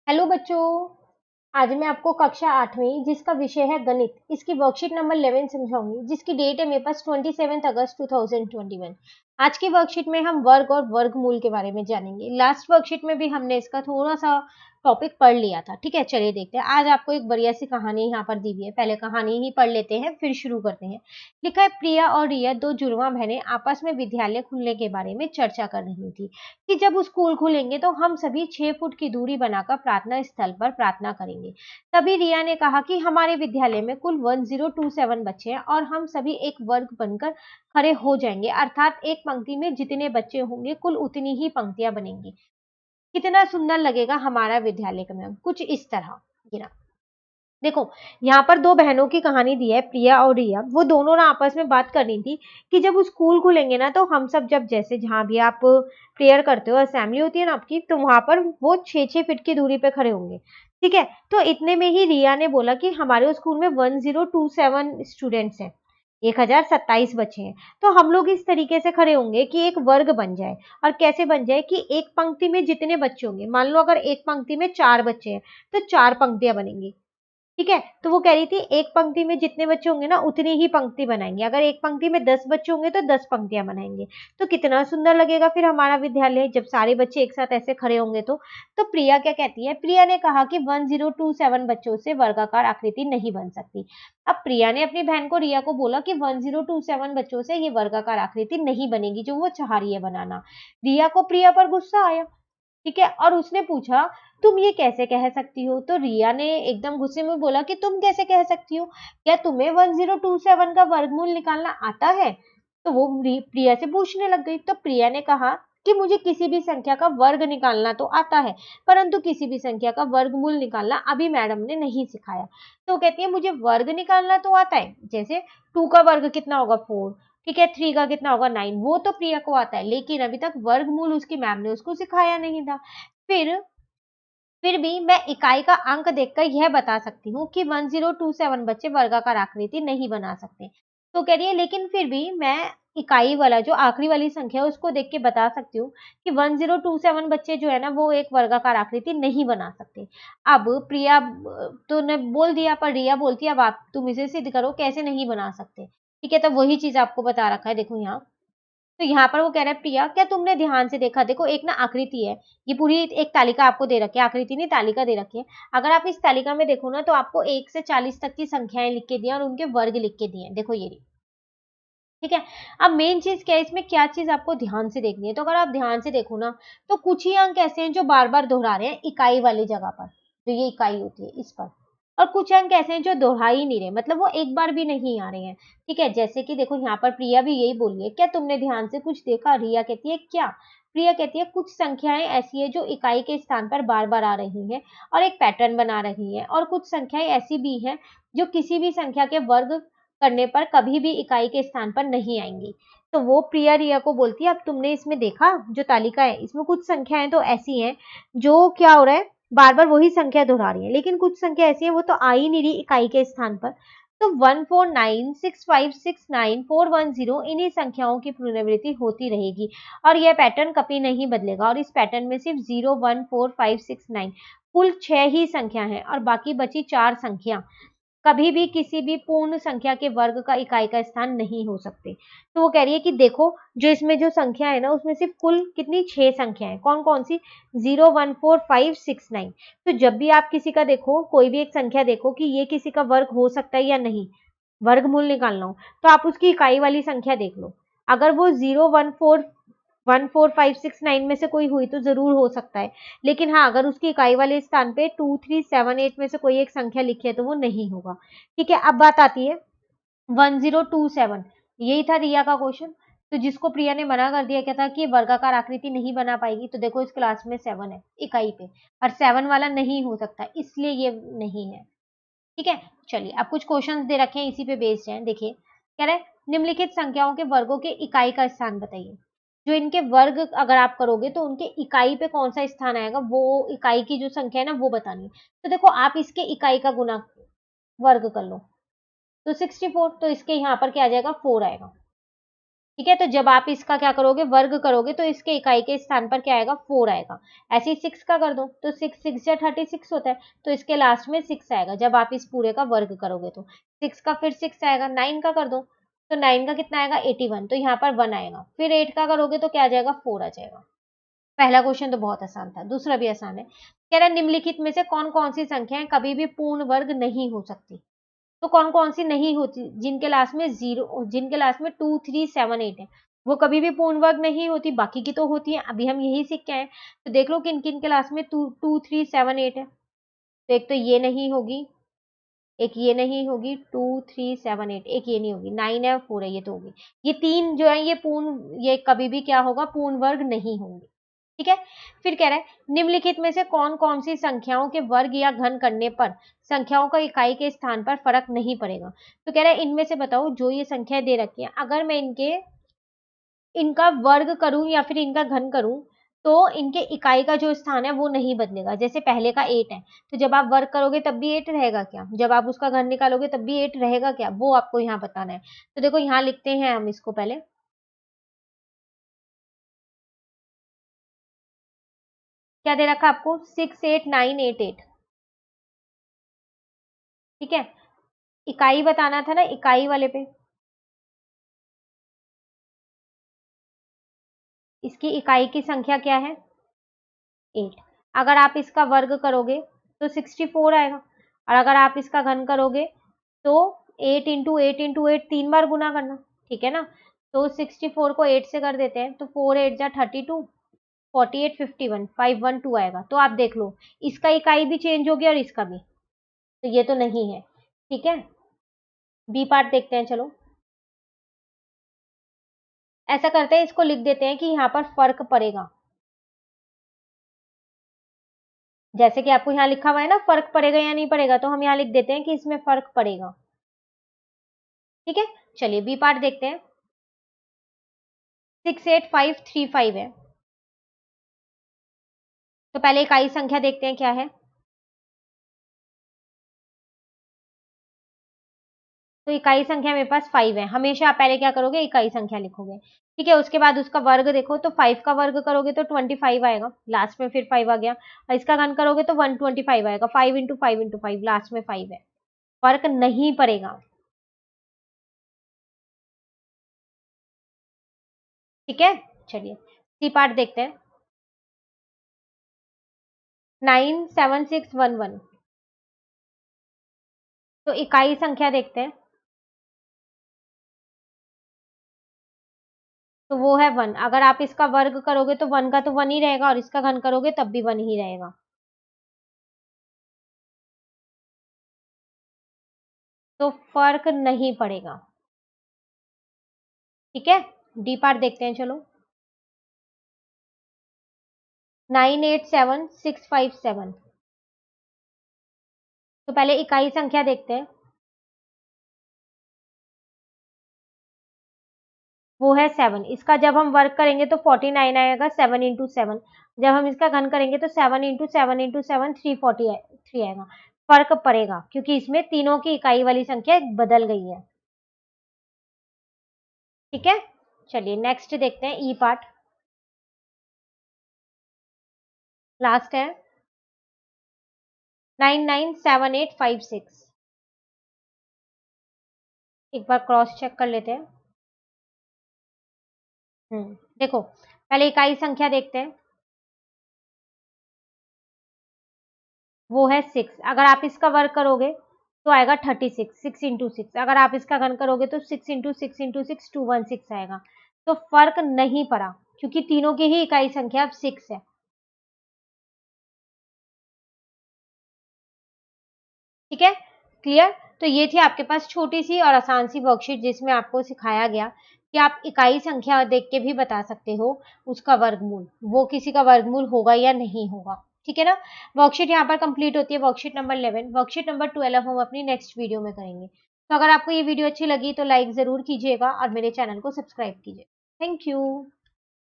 Hello बच्चों। आज मैं आपको कक्षा 8वीं जिसका विषय है गणित, इसकी वर्कशीट नंबर 11 समझाऊंगी, जिसकी डेट है मेरे पास 27 अगस्त 2021। आज की वर्कशीट में हम वर्ग और वर्गमूल के बारे में जानेंगे। लास्ट वर्कशीट में भी हमने इसका थोड़ा सा टॉपिक पढ़ लिया था। ठीक है, चलिए देखते हैं। आज आपको एक बढ़िया सी कहानी यहाँ पर दी हुई है। पहले कहानी ही पढ़ लेते हैं, फिर शुरू करते हैं। लिखा है, प्रिया और रिया दो जुड़वा बहनें आपस में विद्यालय खुलने के बारे में चर्चा कर रही थी कि जब स्कूल खुलेंगे तो हम सभी 6 फुट की दूरी बनाकर प्रार्थना स्थल पर प्रार्थना करेंगे। तभी रिया ने कहा कि हमारे विद्यालय में कुल 1027 बच्चे हैं और हम सभी एक वर्ग बनकर खड़े हो जाएंगे, अर्थात एक पंक्ति में जितने बच्चे होंगे कुल उतनी ही पंक्तियां बनेंगी। कितना सुंदर लगेगा हमारा विद्यालय का मैम, कुछ इस तरह। ये ना, देखो, यहाँ पर दो बहनों की कहानी दी है, प्रिया और रिया। वो दोनों ना आपस में बात करनी थी कि जब स्कूल खुलेंगे ना तो हम सब जब जैसे जहां भी आप प्रेयर करते हो, असेंबली होती है ना आपकी, तो वहां पर वो 6-6 फीट की दूरी पे खड़े होंगे। ठीक है, तो इतने में ही रिया ने बोला कि हमारे स्कूल में 1027 स्टूडेंट्स हैं, 1027 बच्चे हैं। तो हम लोग इस तरीके से खड़े होंगे कि एक वर्ग बन जाए। और कैसे बन जाए कि एक पंक्ति में जितने बच्चे होंगे, मान लो अगर एक पंक्ति में 4 बच्चे हैं तो 4 पंक्तियां बनेंगी। ठीक है, तो वो कह रही थी एक पंक्ति में जितने बच्चे होंगे ना उतनी ही पंक्ति बनाएंगे। अगर एक पंक्ति में 10 बच्चे होंगे तो 10 पंक्तियां बनाएंगे। तो कितना सुंदर लगेगा फिर हमारा विद्यालय जब सारे बच्चे एक साथ ऐसे खड़े होंगे। तो प्रिया क्या कहती है, प्रिया ने कहा कि 1027 बच्चों से वर्गाकार आकृति नहीं बन सकती। अब प्रिया ने अपनी बहन को रिया को बोला कि 1027 बच्चों से ये वर्गाकार आकृति नहीं बनेगी जो वो चाह रही है बनाना। रिया को प्रिया पर गुस्सा आया। ठीक है, और उसने पूछा, तुम ये कैसे कह सकती हो? तो रिया ने एकदम गुस्से में बोला कि तुम कैसे कह सकती हो? क्या तुम्हें 1027 का वर्गमूल निकालना आता है? तो वो प्रिया से पूछने लग गई। तो प्रिया ने कहा कि मुझे किसी भी संख्या का वर्ग निकालना तो आता है, परंतु किसी भी संख्या का वर्गमूल निकालना अभी मैडम ने नहीं सिखाया। तो कहती है मुझे वर्ग निकालना तो आता है, जैसे 2 का वर्ग कितना होगा 4। ठीक है, 3 का कितना होगा 9, वो तो प्रिया को आता है, लेकिन अभी तक वर्गमूल उसकी मैम ने उसको सिखाया नहीं था। फिर फिर भी मैं इकाई का अंक देखकर यह बता सकती हूँ कि 1027 बच्चे वर्गाकार आकृति नहीं बना सकते। तो कह रही है लेकिन फिर भी मैं इकाई वाला जो आखिरी वाली संख्या है उसको देख के बता सकती हूँ कि 1027 बच्चे जो है ना वो एक वर्गाकार आकृति नहीं बना सकते। अब प्रिया तो ने बोल दिया, पर रिया बोलती है अब आप तुम इसे सिद्ध करो कैसे नहीं बना सकते। ठीक है, तो वही चीज आपको बता रखा है, देखो यहाँ। तो यहाँ पर वो कह रहा है, प्रिया क्या तुमने ध्यान से देखा? देखो एक ना आकृति है, ये पूरी एक तालिका आपको दे रखी है, आकृति नहीं तालिका दे रखी है। अगर आप इस तालिका में देखो ना तो आपको 1 से 40 तक की संख्याएं लिख के दी हैं और उनके वर्ग लिख के दिए हैं। देखो ये रही। ठीक है, अब मेन चीज क्या है इसमें, क्या चीज आपको ध्यान से देखनी है? तो अगर आप ध्यान से देखो ना तो कुछ ही अंक ऐसे हैं जो बार बार दोहरा रहे हैं इकाई वाली जगह पर, जो ये इकाई होती है इस पर। और कुछ अंक ऐसे हैं जो दोहरा ही नहीं रहे, मतलब वो एक बार भी नहीं आ रहे हैं। ठीक है, जैसे कि देखो यहाँ पर प्रिया भी यही बोली है, क्या तुमने ध्यान से कुछ देखा? रिया कहती है क्या? प्रिया कहती है कुछ संख्याएं ऐसी है जो इकाई के स्थान पर बार बार आ रही हैं और एक पैटर्न बना रही हैं, और कुछ संख्याएं ऐसी भी हैं जो किसी भी संख्या के वर्ग करने पर कभी भी इकाई के स्थान पर नहीं आएंगी। तो वो प्रिया रिया को बोलती है अब तुमने इसमें देखा जो तालिका है इसमें कुछ संख्याएं तो ऐसी हैं जो क्या हो रहा है, बार बार वही संख्या दोहरा रही है, लेकिन कुछ संख्या ऐसी है वो तो आ ही नहीं रही इकाई के स्थान पर। तो 1496569 410 इन्हीं संख्याओं की पुनरावृत्ति होती रहेगी और यह पैटर्न कभी नहीं बदलेगा, और इस पैटर्न में सिर्फ 014569 कुल 6 ही संख्या है और बाकी बची 4 संख्या कभी भी किसी भी पूर्ण संख्या के वर्ग का इकाई का स्थान नहीं हो सकते। तो वो कह रही है कि देखो जो इसमें जो संख्या है ना उसमें सिर्फ कुल कितनी 6 संख्या है, कौन कौन सी? 014569। तो जब भी आप किसी का देखो, कोई भी एक संख्या देखो कि ये किसी का वर्ग हो सकता है या नहीं, वर्गमूल निकालना हो, तो आप उसकी इकाई वाली संख्या देख लो। अगर वो 01414569 में से कोई हुई तो जरूर हो सकता है, लेकिन हाँ अगर उसकी इकाई वाले स्थान पे 2378 में से कोई एक संख्या लिखी है तो वो नहीं होगा। ठीक है, अब बात आती है 1027। यही था रिया का क्वेश्चन। तो जिसको प्रिया ने मना कर दिया क्या था कि वर्गाकार आकृति नहीं बना पाएगी, तो देखो इस क्लास में 7 है इकाई पे, और 7 वाला नहीं हो सकता, इसलिए ये नहीं है। ठीक है, चलिए अब कुछ क्वेश्चंस दे रखे हैं इसी पे बेस्ड हैं। देखिए कह रहा है निम्नलिखित संख्याओं के वर्गों के इकाई का स्थान बताइए। जो इनके वर्ग अगर आप करोगे तो उनके इकाई पे कौन सा स्थान आएगा, वो इकाई की जो संख्या है ना वो बतानी है। तो देखो आप इसके इकाई का गुना वर्ग कर लो, तो 64, तो इसके यहाँ पर क्या आ जाएगा 4 आएगा। ठीक है, तो जब आप इसका क्या करोगे, वर्ग करोगे, तो इसके इकाई के स्थान पर क्या आएगा, 4 आएगा। ऐसे ही 6 का कर दो, तो 6 या 36 होता है, तो इसके लास्ट में 6 आएगा जब आप इस पूरे का वर्ग करोगे। तो 6 का फिर 6 आएगा। 9 का कर दो, तो 9 का कितना आएगा, 81, तो यहाँ पर 1 आएगा। फिर 8 का करोगे तो क्या आ जाएगा, 4 आ जाएगा। पहला क्वेश्चन तो बहुत आसान था, दूसरा भी आसान है। कह रहा है निम्नलिखित में से कौन कौन सी संख्याएं कभी भी पूर्ण वर्ग नहीं हो सकती। तो कौन कौन सी नहीं होती, जिनके लास्ट में 0, जिनके लास्ट में 2 3 7 8 है, वो कभी भी पूर्ण वर्ग नहीं होती। बाकी की तो होती है, अभी हम यही सीख के आए। तो देख लो किन किन के लास्ट में 2 3 7 8 है। तो एक तो ये नहीं होगी, एक ये नहीं होगी, 2 3 7 8, एक ये नहीं होगी, 9 है, 4 है, ये तो होगी। ये तीन जो है ये कभी भी क्या होगा, पूर्ण वर्ग नहीं होंगे। ठीक है। फिर कह रहा है निम्नलिखित में से कौन कौन सी संख्याओं के वर्ग या घन करने पर संख्याओं का इकाई के स्थान पर फर्क नहीं पड़ेगा। तो कह रहा है इनमें से बताओ, जो ये संख्या दे रखी है, अगर मैं इनका वर्ग करूं या फिर इनका घन करूं, तो इनके इकाई का जो स्थान है वो नहीं बदलेगा। जैसे पहले का 8 है, तो जब आप वर्ग करोगे तब भी 8 रहेगा क्या, जब आप उसका घन निकालोगे तब भी 8 रहेगा क्या, वो आपको यहाँ बताना है। तो देखो यहाँ लिखते हैं हम इसको पहले। क्या दे रखा आपको, 6 8 9 8 8। ठीक है, इकाई बताना था ना, इकाई वाले पे। इसकी इकाई की संख्या क्या है, 8। अगर आप इसका वर्ग करोगे तो 64 आएगा, और अगर आप इसका घन करोगे तो 8 × 8 × 8 3 बार गुना करना। ठीक है ना। तो 64 को 8 से कर देते हैं, तो 4 8 जा 32, 48 51 512 आएगा। तो आप देख लो, इसका इकाई भी चेंज हो गया और इसका भी, तो ये तो नहीं है। ठीक है, बी पार्ट देखते हैं चलो। ऐसा करते हैं, इसको लिख देते हैं कि यहाँ पर फर्क पड़ेगा। जैसे कि आपको यहाँ लिखा हुआ है ना, फर्क पड़ेगा या नहीं पड़ेगा, तो हम यहाँ लिख देते हैं कि इसमें फर्क पड़ेगा। ठीक है, चलिए बी पार्ट देखते हैं। 68535 है, तो पहले इकाई संख्या देखते हैं क्या है। तो इकाई संख्या मेरे पास 5 है। हमेशा आप पहले क्या करोगे, इकाई संख्या लिखोगे। ठीक है, उसके बाद उसका वर्ग देखो, तो 5 का वर्ग करोगे तो 25 आएगा, लास्ट में फिर 5 आ गया। और इसका घन करोगे तो 125 आएगा, 5 × 5 × 5, लास्ट में 5 है। फर्क नहीं पड़ेगा। ठीक है, चलिए सी पार्ट देखते हैं। 97611, तो इकाई संख्या देखते हैं। तो वो है 1। अगर आप इसका वर्ग करोगे तो 1 का तो 1 ही रहेगा, और इसका घन करोगे तब भी 1 ही रहेगा। तो फर्क नहीं पड़ेगा। ठीक है, डी पार्ट देखते हैं चलो। 987657, तो पहले इकाई संख्या देखते हैं। वो है 7। इसका जब हम वर्क करेंगे तो 49 आएगा, 7 × 7। जब हम इसका घन करेंगे तो 7 × 7 × 7 343 आएगा। फर्क पड़ेगा क्योंकि इसमें तीनों की इकाई वाली संख्या बदल गई है। ठीक है, चलिए नेक्स्ट देखते हैं, ई पार्ट लास्ट है। 997856, एक बार क्रॉस चेक कर लेते हैं। देखो पहले इकाई संख्या देखते हैं। वो है 6। अगर आप इसका वर्ग करोगे तो आएगा 36, 6 × 6। अगर आप इसका घन करोगे तो 6 × 6 × 6 216 आएगा। तो फर्क नहीं पड़ा क्योंकि तीनों की ही इकाई संख्या अब 6 है। ठीक है, क्लियर। तो ये थी आपके पास छोटी सी और आसान सी वर्कशीट, जिसमें आपको सिखाया गया कि आप इकाई संख्या देख के भी बता सकते हो उसका वर्गमूल, वो किसी का वर्गमूल होगा या नहीं होगा। ठीक है ना। वर्कशीट यहाँ पर कंप्लीट होती है, वर्कशीट नंबर 11। वर्कशीट नंबर 12 हम अपनी नेक्स्ट वीडियो में करेंगे। तो अगर आपको ये वीडियो अच्छी लगी तो लाइक जरूर कीजिएगा और मेरे चैनल को सब्सक्राइब कीजिए। Thank you.